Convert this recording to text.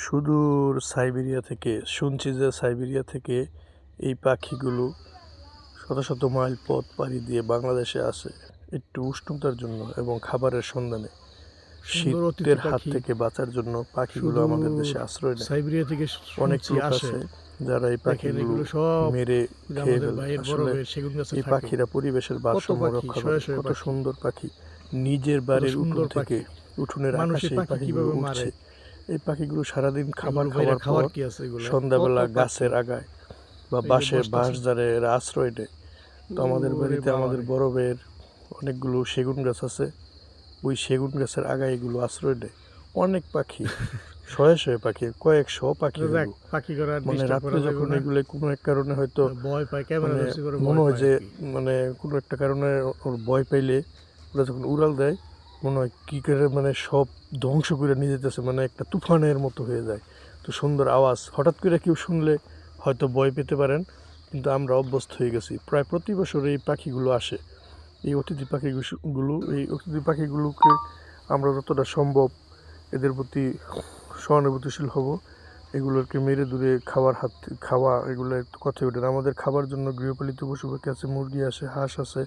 সুদূর সাইবেরিয়া থেকে শুনছি যে সাইবেরিয়া থেকে এই পাখিগুলো শত শত মাইল পথ পাড়ি দিয়ে বাংলাদেশে আসে একটু উষ্ণতার জন্য এবং খাবারের সন্ধানে। শীতের হাত থেকে বাঁচার জন্য পাখিগুলো আমাদের দেশে আশ্রয় নেয়। সাইবেরিয়া থেকে অনেক লোক আছে যারা এই পাখিগুলো মেরে খেয়ে ফেলে। আসলে এই পাখিরা পরিবেশের ভারসাম্য রক্ষা করে। কত সুন্দর পাখি, নিজের বাড়ির উঠোন থেকে উঠোনের আকাশে এই পাখিগুলো উঠছে। এই পাখিগুলো সারাদিন খাবার খাওয়ার পর সন্ধ্যাবেলা গাছের আগায় বা বাঁশঝাড়ে এরা আশ্রয় নেয়। তো আমাদের বাড়িতে আমাদের বড় ভাইয়ের অনেকগুলো সেগুন গাছ আছে, ওই সেগুন গাছের আগায় এগুলো আশ্রয় নেয়। অনেক পাখি, শয়ে শয়ে পাখি, কয়েকশো পাখি, মানে রাত্রে যখন এগুলো কোনো এক কারণে হয়তো মনে হয় যে মানে কোনো একটা কারণে ওর ভয় পাইলে ওরা যখন উড়াল দেয় মনে হয় কী করে মানে সব ধ্বংস করে নিয়ে যেতেছে, মানে একটা তুফানের মতো হয়ে যায়। তো সুন্দর আওয়াজ হঠাৎ করে কেউ শুনলে হয়তো ভয় পেতে পারেন, কিন্তু আমরা অভ্যস্ত হয়ে গেছি। প্রায় প্রতি বছর এই পাখিগুলো আসে, এই অতিথি পাখিগুলোকে আমরা যতটা সম্ভব এদের প্রতি সহানুভূতিশীল হব। এগুলোকে মেরে দূরে খাওয়া এগুলো কথাই ওঠে না। আমাদের খাবার জন্য গৃহপালিত পশু পাখি আছে, মুরগি আছে, হাঁস আছে।